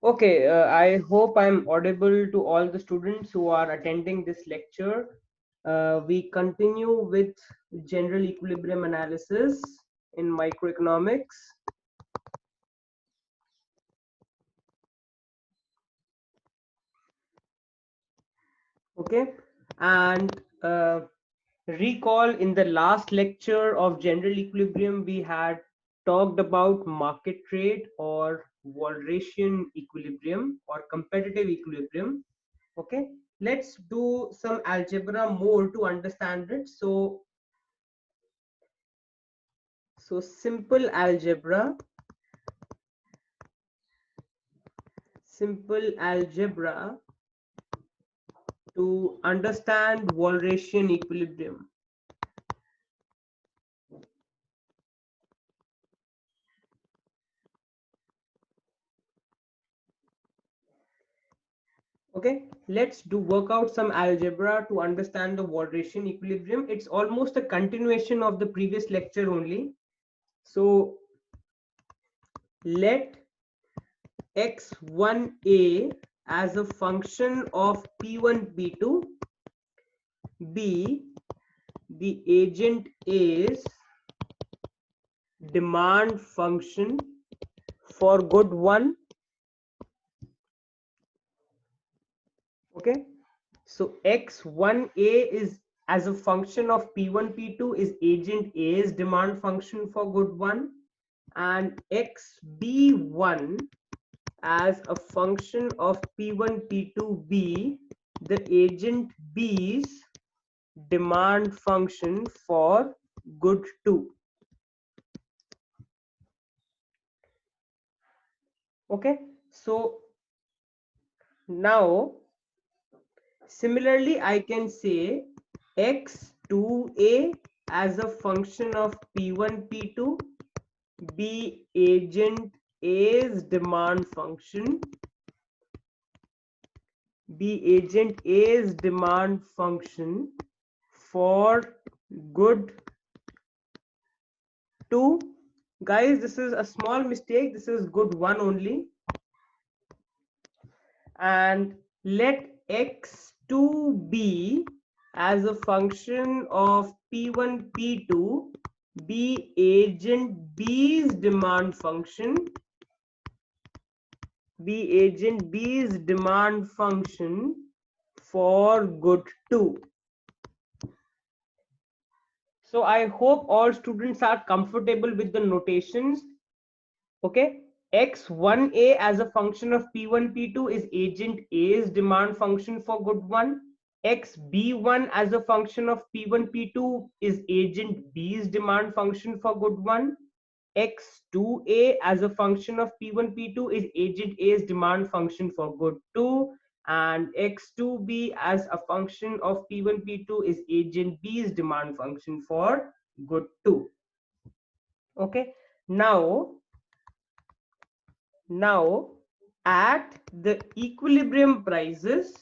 Okay, I hope I'm audible to all the students who are attending this lecture. We continue with general equilibrium analysis in microeconomics. Okay, and recall in the last lecture of general equilibrium, we had talked about market rate or Walrasian equilibrium or competitive equilibrium. Okay, let's do some algebra more to understand it. So simple algebra to understand Walrasian equilibrium. Okay, let's work out some algebra to understand the Walrasian equilibrium. It's almost a continuation of the previous lecture only. So let x1a as a function of p1 p2 be the agent A's demand function for good 1. Okay, so x1a is as a function of p1 p2 is agent A's demand function for good 1, and xb1 as a function of p1 p2 be the agent B's demand function for good 2. Okay, so now similarly I can say x2a as a function of p1 p2 be agent A's demand function for good 2. Guys, this is a small mistake, this is good 1 only. And let x2b as a function of p1 p2 be agent B's demand function for good 2. So I hope all students are comfortable with the notations. Okay, x1a as a function of p1 p2 is agent A's demand function for good 1. xb1 as a function of p1 p2 is agent B's demand function for good 1. x2a as a function of p1 p2 is agent A's demand function for good 2, and x2b as a function of p1 p2 is agent B's demand function for good 2. Okay, now at the equilibrium prices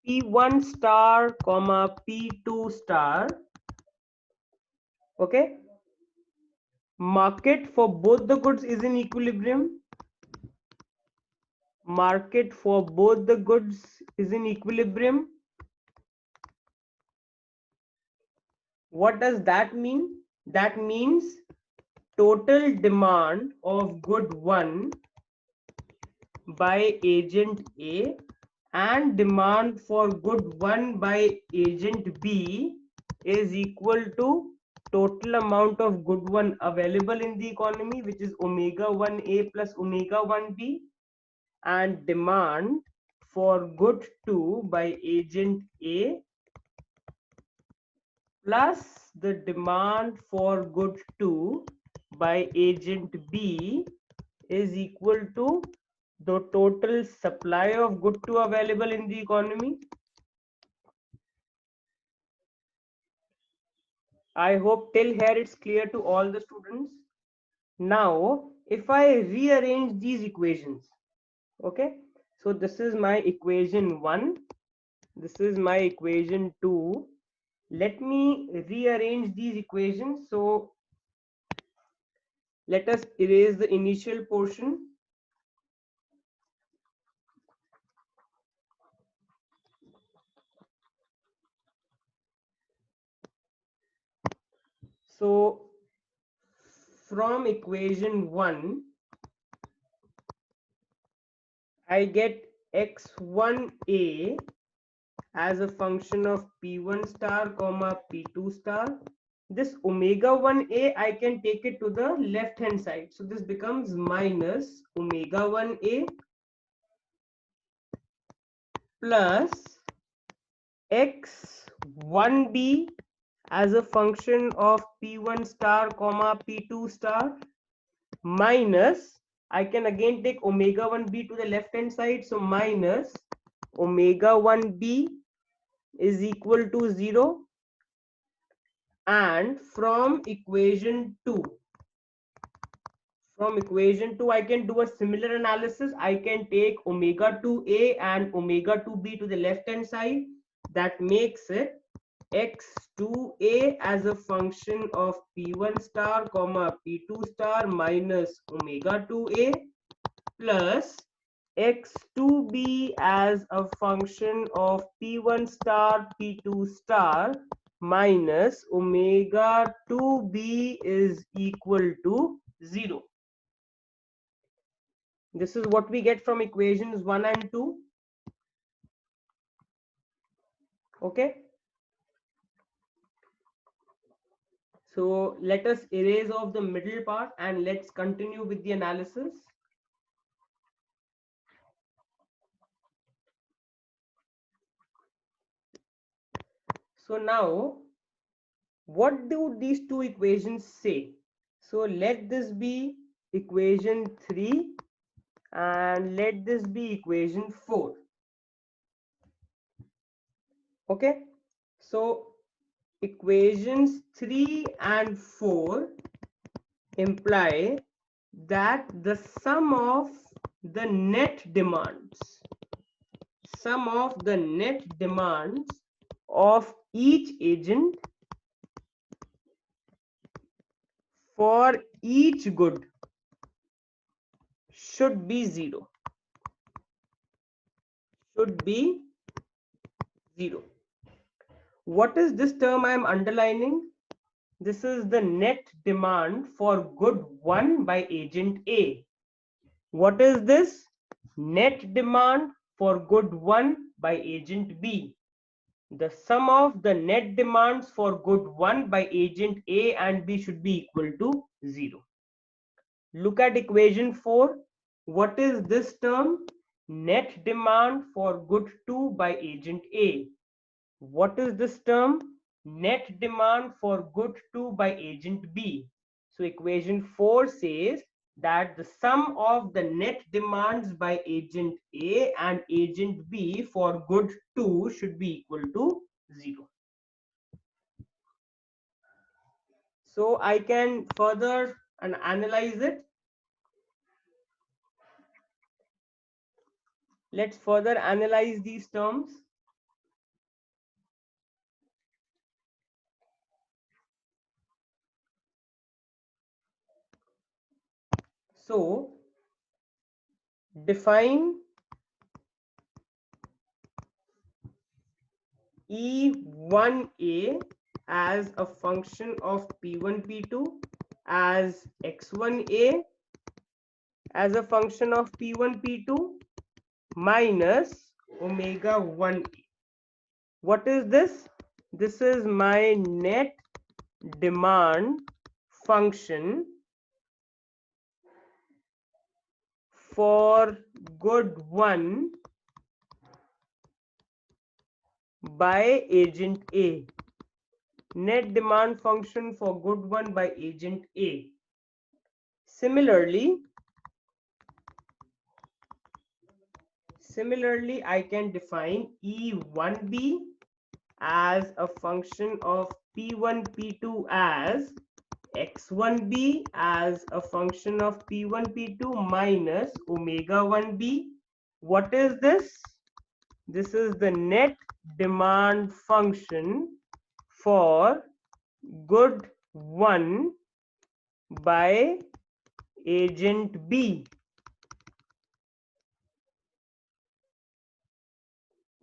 p1 star comma p2 star, okay, market for both the goods is in equilibrium. What does that mean? That means total demand of good 1 by agent A and demand for good 1 by agent B is equal to total amount of good 1 available in the economy, which is omega 1A plus omega 1B, and demand for good 2 by agent A plus the demand for good 2 by agent B is equal to the total supply of good 2 available in the economy. I hope till here it's clear to all the students. Now, if I rearrange these equations, okay, so this is my equation 1, this is my equation 2. Let me rearrange these equations. So Let us erase the initial portion. So from equation 1, I get x1a as a function of p1 star comma p2 star. This omega 1a, I can take it to the left hand side. So this becomes minus omega 1a plus x1b as a function of p1 star comma p2 star minus, I can again take omega 1b to the left hand side. So minus omega 1b is equal to 0. And from equation 2, I can do a similar analysis. I can take omega 2a and omega 2b to the left hand side. That makes it x2a as a function of p1 star comma p2 star minus omega 2a plus x2b as a function of p1 star p2 star minus omega 2b is equal to 0. This is what we get from equations 1 and 2. Okay. So let us erase off the middle part and let's continue with the analysis. So now, what do these two equations say? So let this be equation 3 and let this be equation 4. Okay. So equations 3 and 4 imply that the sum of the net demands of each agent for each good should be 0. What is this term I am underlining? This is the net demand for good 1 by agent A. What is this? Net demand for good 1 by agent B. The sum of the net demands for good 1 by agent A and B should be equal to 0. Look at equation 4. What is this term? Net demand for good 2 by agent A. What is this term? Net demand for good 2 by agent B. So equation 4 says that the sum of the net demands by agent A and agent B for good 2 should be equal to 0. So I can further analyze it. Let's further analyze these terms. So define E1A as a function of P1, P2 as X1A as a function of P1, P2 minus omega 1A. What is this? This is my net demand function for good 1 by agent A. Net demand function for good 1 by agent A. Similarly, I can define E1B as a function of P1, P2 as X1B as a function of P1, P2 minus omega 1B. What is this? This is the net demand function for good 1 by agent B.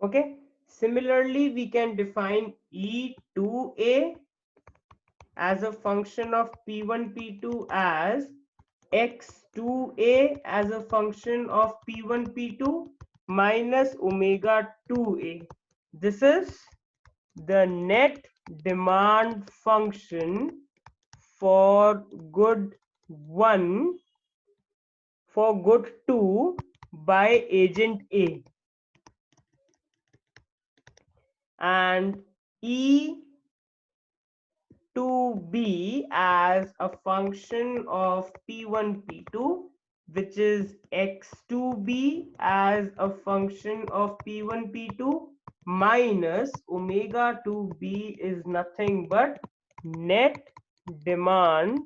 Okay. Similarly, we can define E2A as a function of P1, P2 as X2A as a function of P1, P2 minus omega 2A. This is the net demand function for good 1 for good 2 by agent A, and E2B as a function of P1, P2, which is X2B as a function of P1, P2 minus omega 2B is nothing but net demand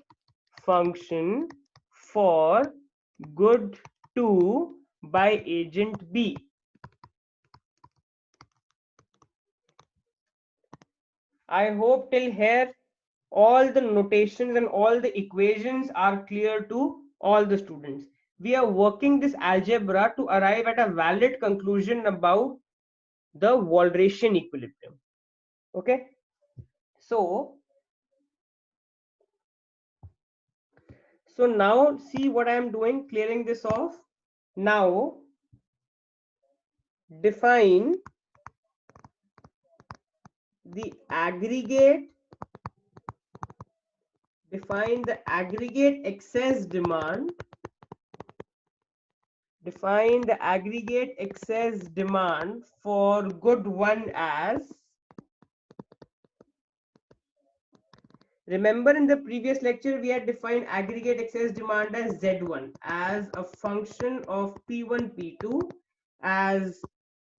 function for good 2 by agent B. I hope till here all the notations and all the equations are clear to all the students. We are working this algebra to arrive at a valid conclusion about the Walrasian equilibrium. Okay, so now see what I am doing, clearing this off. Now define the aggregate, define the aggregate excess demand, define the aggregate excess demand for good 1 as, remember in the previous lecture we had defined aggregate excess demand as Z1 as a function of P1, P2 as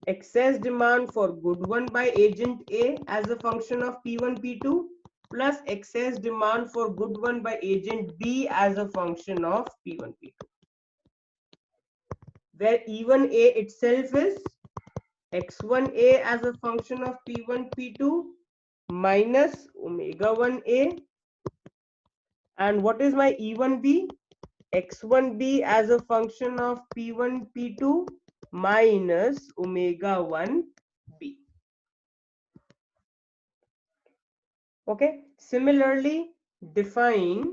excess demand for good 1 by agent A as a function of P1, P2 plus excess demand for good 1 by agent B as a function of P1, P2, where E1A itself is X1A as a function of P1, P2 minus omega 1A, and what is my E1B? X1B as a function of P1, P2 minus omega 1B. Okay, similarly define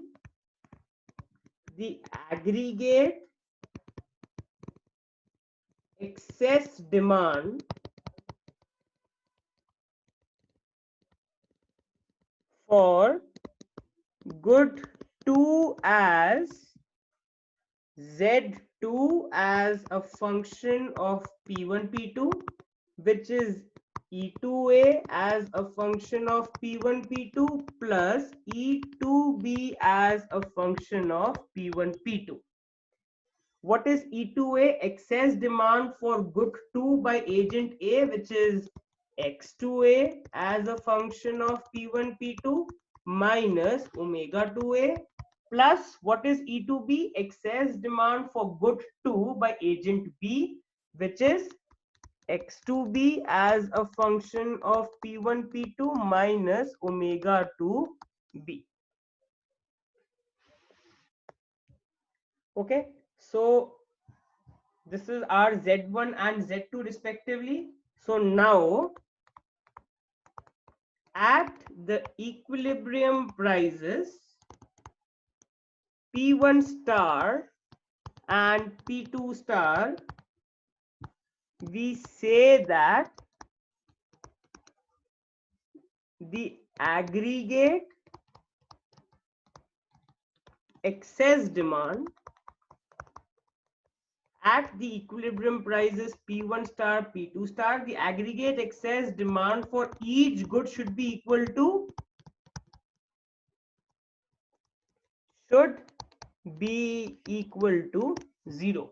the aggregate excess demand for good 2 as Z2 as a function of P1, P2, which is E2A as a function of P1, P2 plus E2B as a function of P1, P2. What is E2A? Excess demand for good 2 by agent A, which is X2A as a function of P1, P2 minus omega 2A plus what is E2B? Excess demand for good 2 by agent B, which is X2B as a function of P1, P2 minus omega 2B. Okay, so this is our Z1 and Z2 respectively. So now at the equilibrium prices P1 star and P2 star, we say that the aggregate excess demand at the equilibrium prices P1 star, P2 star, the aggregate excess demand for each good should be equal to, should be equal to 0.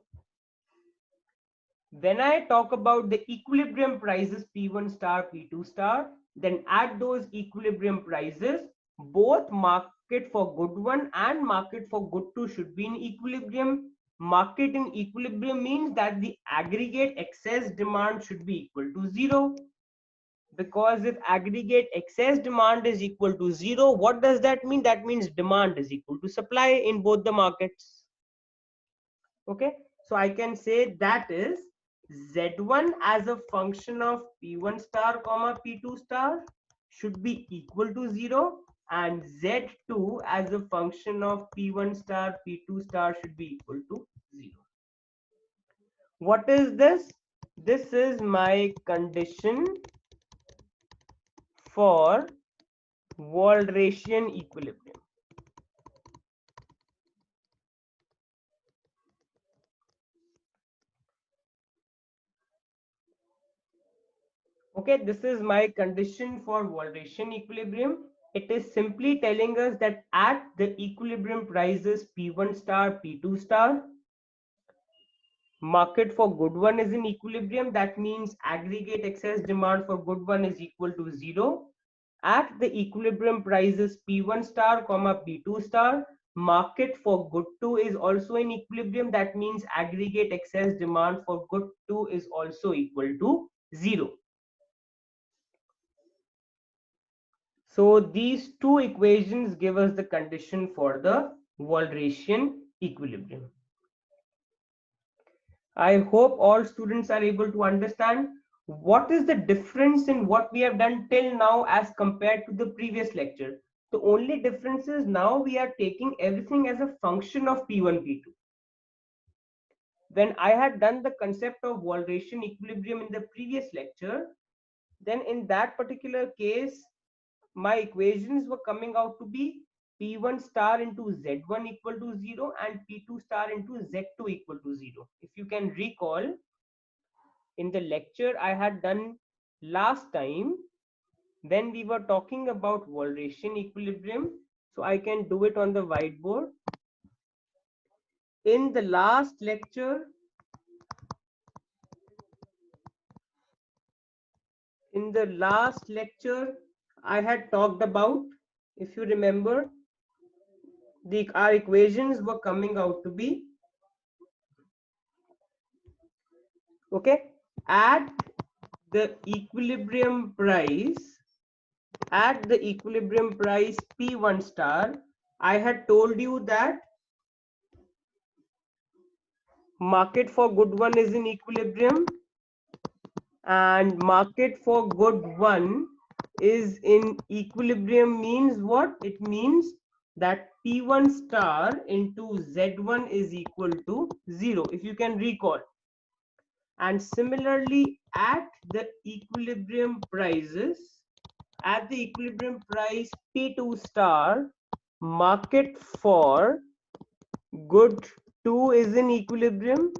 When I talk about the equilibrium prices P1 star, P2 star, then at those equilibrium prices, both market for good 1 and market for good 2 should be in equilibrium. Market in equilibrium means that the aggregate excess demand should be equal to 0. Because if aggregate excess demand is equal to 0, what does that mean? That means demand is equal to supply in both the markets. Okay, so I can say that is Z1 as a function of P1 star comma P2 star should be equal to 0, and Z2 as a function of P1 star P2 star should be equal to 0. What is this? This is my condition for Walrasian equilibrium. Okay, this is my condition for Walrasian equilibrium. It is simply telling us that at the equilibrium prices P1 star, P2 star, market for good one is in equilibrium. That means aggregate excess demand for good one is equal to 0. At the equilibrium prices P1 star comma P2 star, market for good 2 is also in equilibrium. That means aggregate excess demand for good 2 is also equal to 0. So these two equations give us the condition for the Walrasian equilibrium. I hope all students are able to understand what is the difference in what we have done till now as compared to the previous lecture. The only difference is now we are taking everything as a function of P1, P2. When I had done the concept of Walrasian equilibrium in the previous lecture, then in that particular case, my equations were coming out to be P1 star into Z1 equal to 0 and P2 star into Z2 equal to 0. If you can recall, in the lecture I had done last time when we were talking about Walrasian equilibrium, so I can do it on the whiteboard. In the last lecture, I had talked about, if you remember, our equations were coming out to be, okay, at the equilibrium price P1 star, I had told you that market for good one is in equilibrium, and market for good one is in equilibrium means what? It means that P1 star into Z1 is equal to 0, if you can recall. And similarly, at the equilibrium price P2 star, market for good 2 is in equilibrium,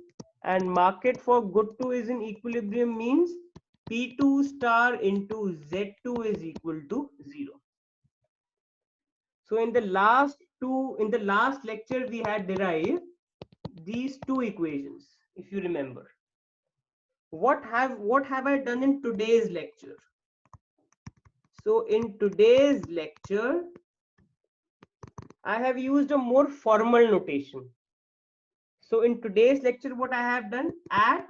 and market for good 2 is in equilibrium means P2 star into Z2 is equal to 0. So in the last lecture we had derived these two equations, if you remember. What have I done in today's lecture? So in today's lecture, I have used a more formal notation. So in today's lecture, what I have done, at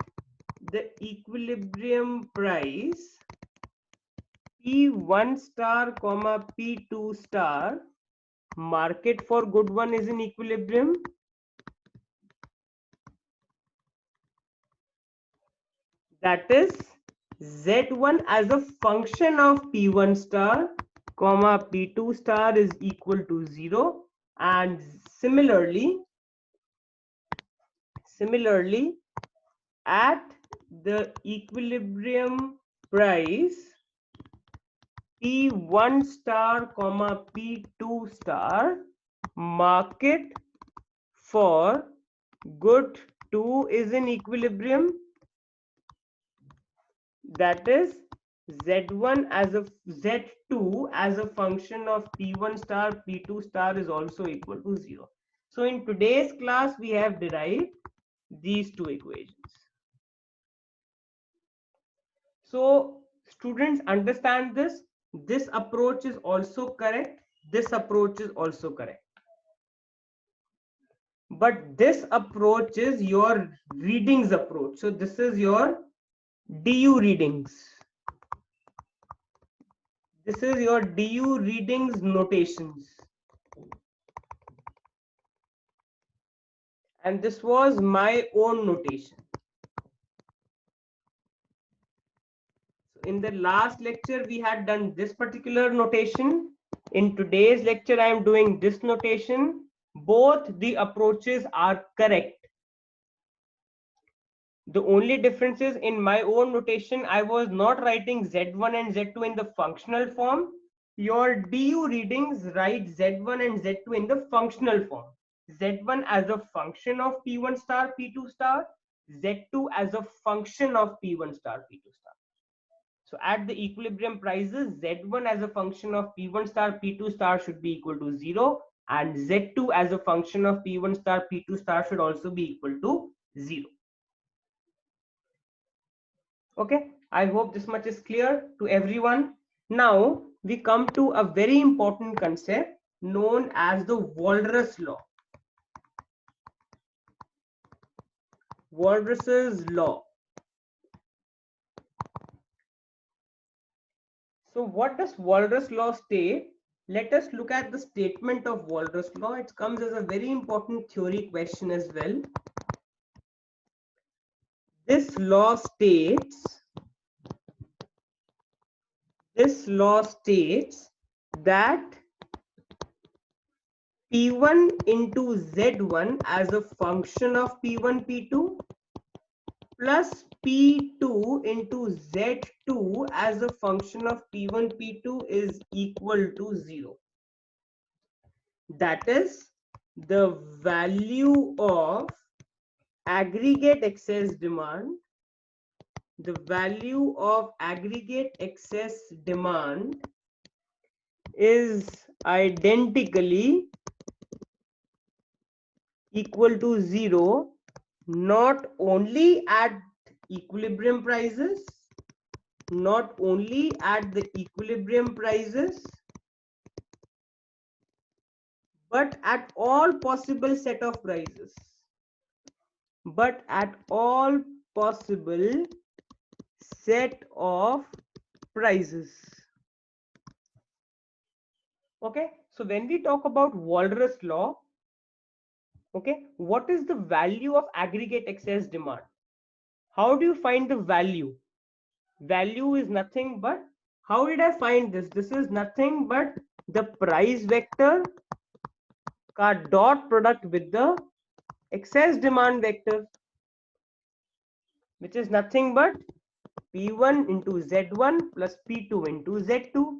the equilibrium price P1 star comma P2 star, market for good one is in equilibrium. That is Z1 as a function of P1 star comma P2 star is equal to 0, and similarly at the equilibrium price P1 star comma P2 star, market for good 2 is in equilibrium. That is Z2 as a function of P1 star P2 star is also equal to 0. So in today's class we have derived these two equations. So students, understand this approach is also correct, this approach is also correct, but this approach is your readings approach. So this is your DU readings, this is your DU readings notations, and this was my own notation. In the last lecture, we had done this particular notation. In today's lecture, I am doing this notation. Both the approaches are correct. The only difference is in my own notation, I was not writing Z1 and Z2 in the functional form. Your DU readings write Z1 and Z2 in the functional form. Z1 as a function of P1 star, P2 star, Z2 as a function of P1 star, P2 star. So at the equilibrium prices, Z1 as a function of P1 star, P2 star should be equal to 0, and Z2 as a function of P1 star, P2 star should also be equal to 0. Okay, I hope this much is clear to everyone. Now we come to a very important concept known as the Walras law. Walras's law. So what does Walras law state? Let us look at the statement of Walras law. It comes as a very important theory question as well. This law states that P1 into Z1 as a function of P1, P2 plus P2 into Z2 as a function of P1, P2 is equal to 0. That is, the value of aggregate excess demand, is identically equal to 0, not only at equilibrium prices, but at all possible set of prices. Okay, so when we talk about Walras law, okay, what is the value of aggregate excess demand? How do you find the value? Value is nothing but, how did I find this? This is nothing but the price vector ka dot product with the excess demand vector, which is nothing but P1 into Z1 plus P2 into Z2.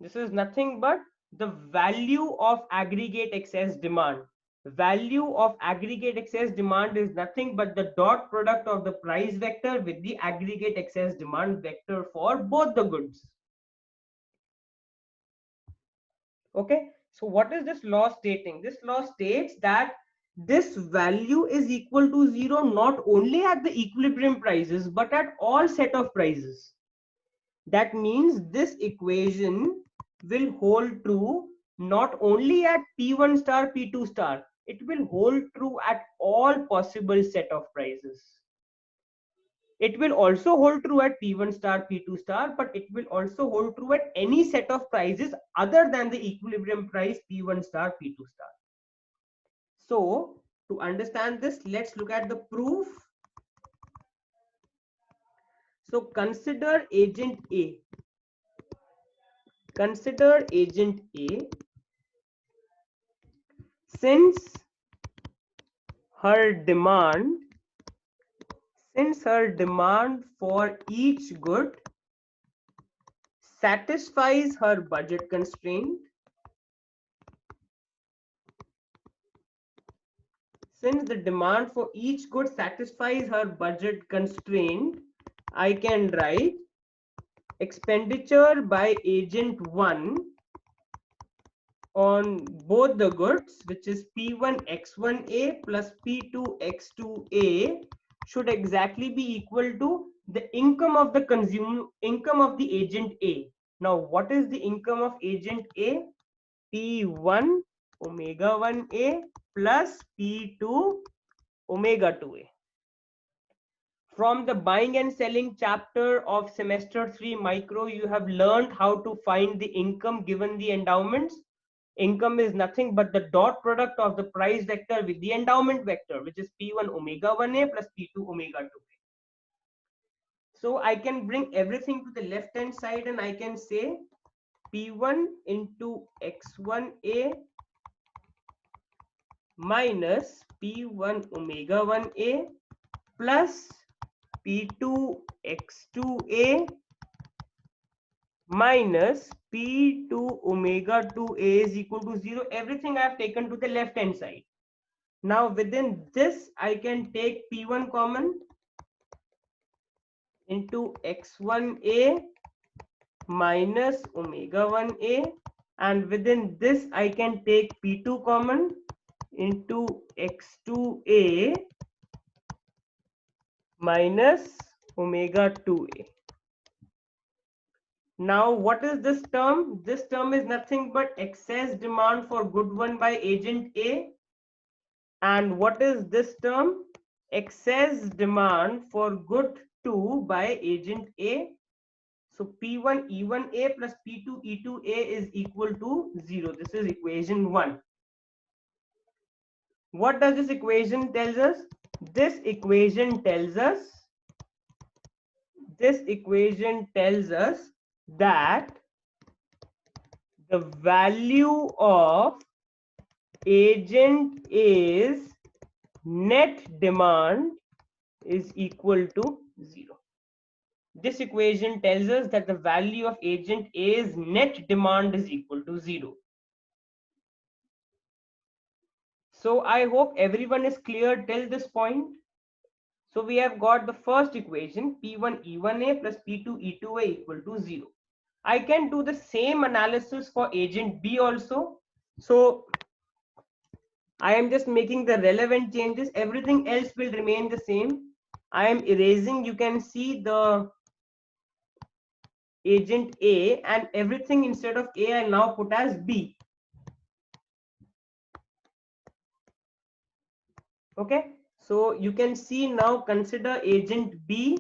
This is nothing but the value of aggregate excess demand. Value of aggregate excess demand is nothing but the dot product of the price vector with the aggregate excess demand vector for both the goods. Okay, so what is this law stating? This law states that this value is equal to 0 not only at the equilibrium prices but at all set of prices. That means this equation will hold true not only at P1 star, P2 star, it will hold true at all possible set of prices. It will also hold true at P1 star, P2 star, but it will also hold true at any set of prices other than the equilibrium price P1 star, P2 star. So to understand this, let's look at the proof. So consider agent A. Since her demand for each good satisfies her budget constraint, I can write expenditure by agent 1 on both the goods, which is P1 X1A plus P2 X2A, should exactly be equal to the income of the agent A. Now, what is the income of agent A? P1 omega 1A plus P2 omega 2A. From the buying and selling chapter of semester 3 micro, you have learned how to find the income given the endowments. Income is nothing but the dot product of the price vector with the endowment vector, which is P1 omega 1a plus P2 omega 2a. So I can bring everything to the left hand side and I can say P1 into x1a minus P1 omega 1a plus P2 x2a minus P2 omega 2a is equal to 0. Everything I have taken to the left hand side. Now within this I can take P1 common into x1a minus omega 1a, and within this I can take P2 common into x2a minus omega 2a. Now what is this term? This term is nothing but excess demand for good 1 by agent A. And what is this term? Excess demand for good 2 by agent A. So P1 E1A plus P2 E2A is equal to 0. This is equation 1. What does this equation tells us? This equation tells us that the value of agent A's net demand is equal to 0. This equation tells us that the value of agent A's net demand is equal to 0. So I hope everyone is clear till this point. So we have got the first equation P1 E1A plus P2 E2A equal to 0. I can do the same analysis for agent B also. So I am just making the relevant changes. Everything else will remain the same. I am erasing, you can see the agent A, and everything instead of A I now put as B. Okay, so you can see now, consider agent B.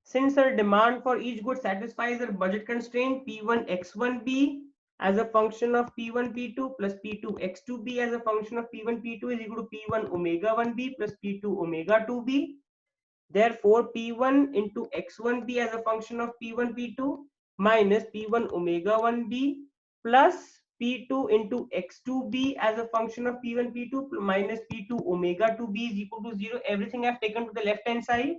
Since her demand for each good satisfies her budget constraint P1 X1B as a function of P1 P2 plus P2 X2B as a function of P1 P2 is equal to P1 omega 1B plus P2 omega 2B. Therefore, P1 into X1B as a function of P1 P2 minus P1 omega 1B plus P2 into X2B as a function of P1 P2 minus P2 omega 2B is equal to 0. Everything I've taken to the left hand side.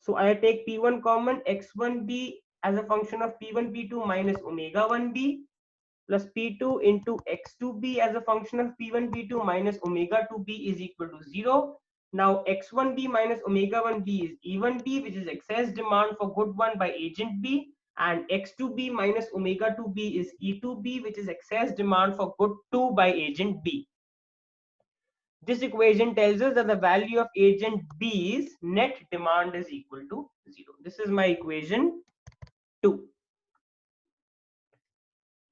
So I take P1 common, X1B as a function of P1 P2 minus omega 1B plus P2 into X2B as a function of P1 P2 minus omega 2B is equal to 0. Now X1B minus omega 1B is E1B, which is excess demand for good 1 by agent B, and X2B minus omega 2B is E2B, which is excess demand for good 2 by agent B. This equation tells us that the value of agent B's net demand is equal to 0. This is my equation 2.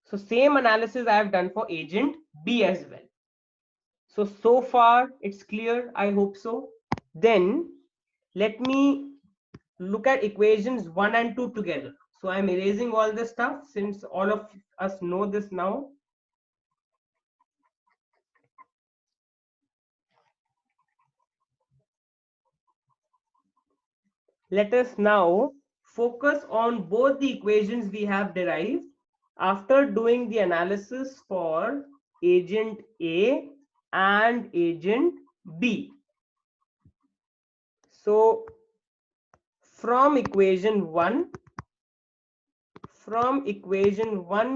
So same analysis I have done for agent B as well. So far it's clear, I hope so. Then let me look at equations 1 and 2 together. So I'm erasing all this stuff since all of us know this now. Let us now focus on both the equations we have derived after doing the analysis for agent A and agent B. So from equation 1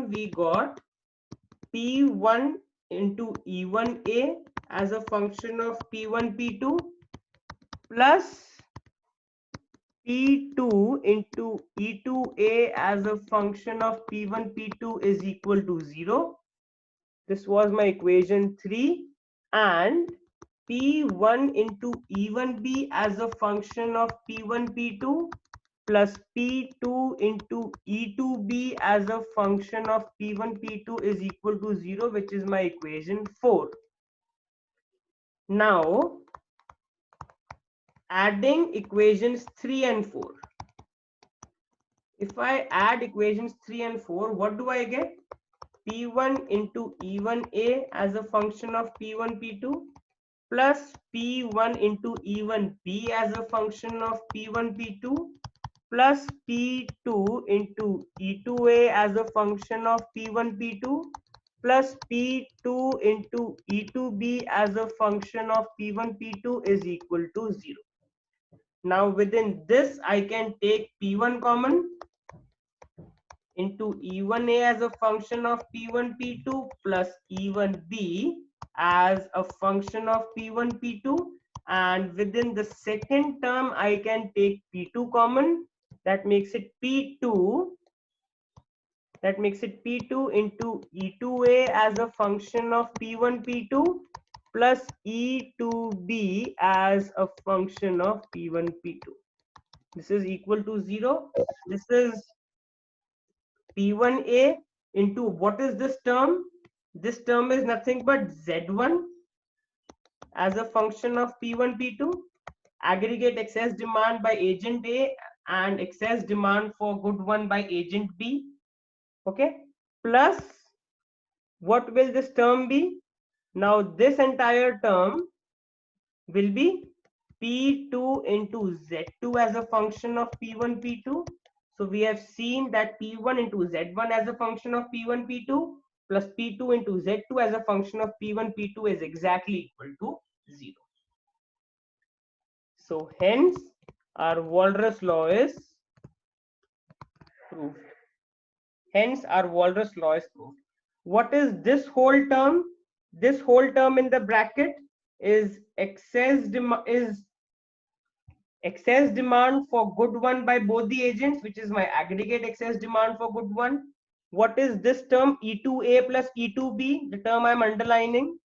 we got P1 into E1A as a function of P1 P2 plus P2 into E2A as a function of P1 P2 is equal to 0. This was my equation 3. And P1 into E1B as a function of P1 P2 plus P2 into E2B as a function of P1 P2 is equal to 0, which is my equation 4. Now adding equations 3 and 4. If I add equations 3 and 4, what do I get? P1 into E1A as a function of P1, P2 plus P1 into E1B as a function of P1, P2 plus P2 into E2A as a function of P1, P2 plus P2 into E2B as a function of P1, P2 is equal to 0. Now within this, I can take P1 common into E1A as a function of P1, P2 plus E1B as a function of P1, P2, and within the second term, I can take P2 common. That makes it P2. That makes it P2 into E2A as a function of P1, P2 plus E2B as a function of P1, P2. This is equal to 0. This is P1A into what is this term? This term is nothing but Z1 as a function of P1, P2, aggregate excess demand by agent A and excess demand for good one by agent B. Okay, plus what will this term be? Now this entire term will be P2 into Z2 as a function of P1, P2. So we have seen that P1 into Z1 as a function of P1, P2 plus P2 into Z2 as a function of P1, P2 is exactly equal to 0. So hence our Walras law is proved. Hence our Walras law is proved. What is this whole term? This whole term in the bracket is excess demand for good one by both the agents, which is my aggregate excess demand for good one. What is this term? E2A plus E2B, the term I'm underlining.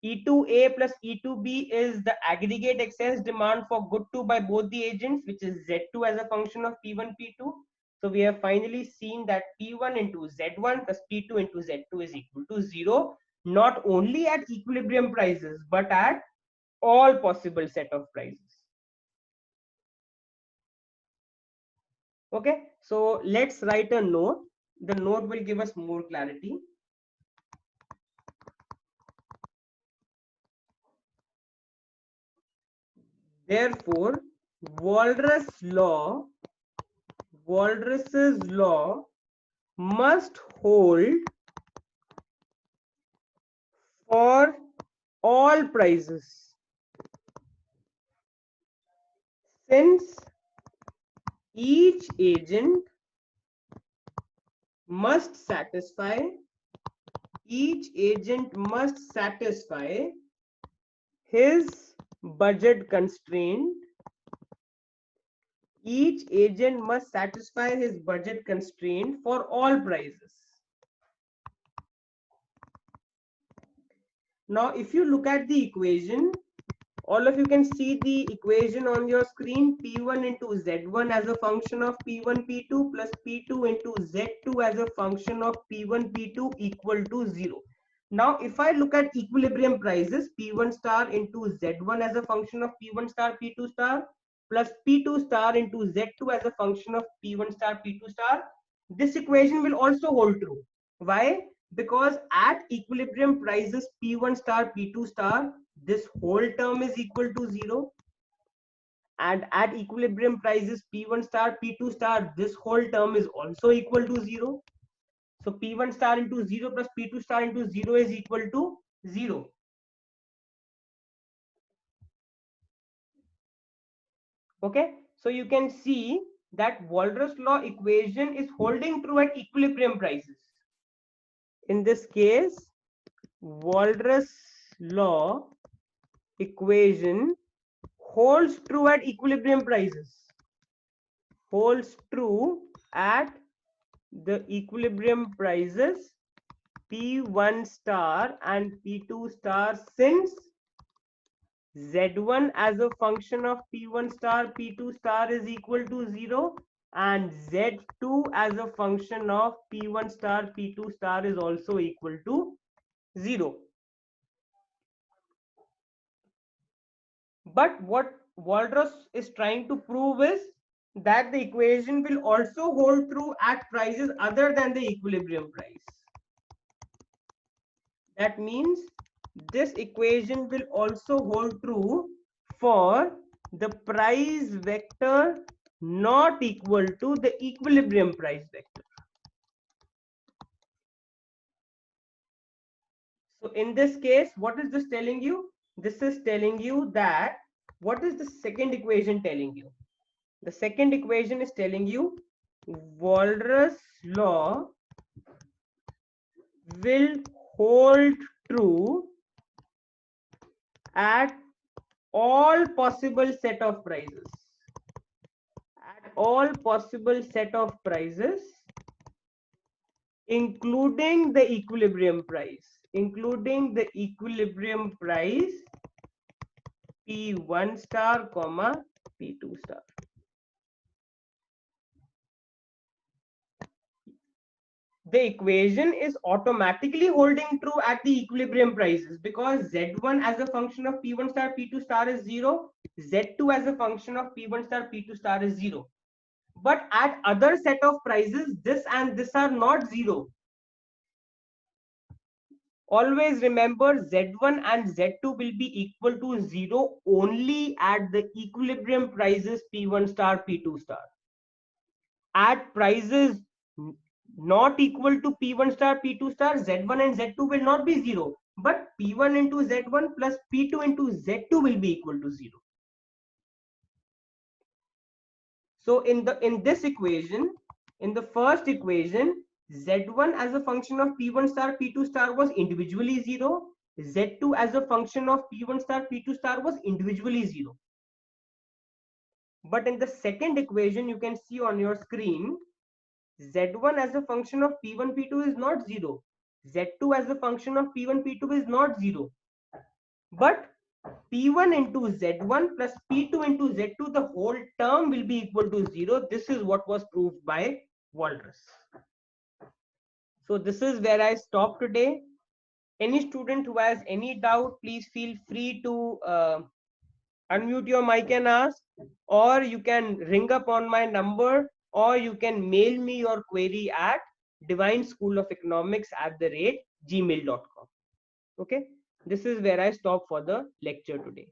E2A plus E2B is the aggregate excess demand for good 2 by both the agents, which is Z2 as a function of P1, P2. So we have finally seen that P1 into Z1 plus P2 into Z2 is equal to 0, not only at equilibrium prices, but at all possible set of prices. Okay, so let's write a note. The note will give us more clarity. Therefore, Walras's law must hold for all prices, since each agent must satisfy his budget constraint. Each agent must satisfy his budget constraint for all prices. Now, if you look at the equation, all of you can see the equation on your screen. P1 into Z1 as a function of P1, P2 plus P2 into Z2 as a function of P1, P2 equal to 0. Now, if I look at equilibrium prices, P1 star into Z1 as a function of P1 star, P2 star plus P2 star into Z2 as a function of P1 star, P2 star, this equation will also hold true. Why? Because at equilibrium prices P1 star, P2 star, this whole term is equal to 0. And at equilibrium prices P1 star, P2 star, this whole term is also equal to 0. So P1 star into 0 plus P2 star into 0 is equal to 0. Okay, so you can see that Walras law equation is holding true at equilibrium prices. In this case, Walras law equation holds true at equilibrium prices. Holds true at the equilibrium prices P1 star and P2 star, since Z1 as a function of P1 star, P2 star is equal to 0 and Z2 as a function of P1 star, P2 star is also equal to 0. But what Walras is trying to prove is that the equation will also hold true at prices other than the equilibrium price. That means this equation will also hold true for the price vector not equal to the equilibrium price vector. So in this case, what is this telling you? This is telling you that, what is the second equation telling you? The second equation is telling you Walras law will hold true at all possible set of prices. At all possible set of prices, including the equilibrium price. Including the equilibrium price P1 star comma P2 star. The equation is automatically holding true at the equilibrium prices because Z1 as a function of P1 star P2 star is 0, Z2 as a function of P1 star P2 star is 0. But at other set of prices, this and this are not 0. Always remember Z1 and Z2 will be equal to 0 only at the equilibrium prices P1 star P2 star. At prices not equal to P1 star P2 star, Z1 and Z2 will not be 0, but P1 into Z1 plus P2 into Z2 will be equal to 0. So in this equation, in the first equation, Z1 as a function of P1 star P2 star was individually 0, Z2 as a function of P1 star P2 star was individually 0. But in the second equation, you can see on your screen, Z1 as a function of P1 P2 is not 0, Z2 as a function of P1 P2 is not 0, but P1 into Z1 plus P2 into Z2, the whole term will be equal to 0. This is what was proved by Walras. So this is where I stop today. Any student who has any doubt, please feel free to unmute your mic and ask, or you can ring up on my number, or you can mail me your query at divineschooloфeconomics@gmail.com. Okay, this is where I stop for the lecture today.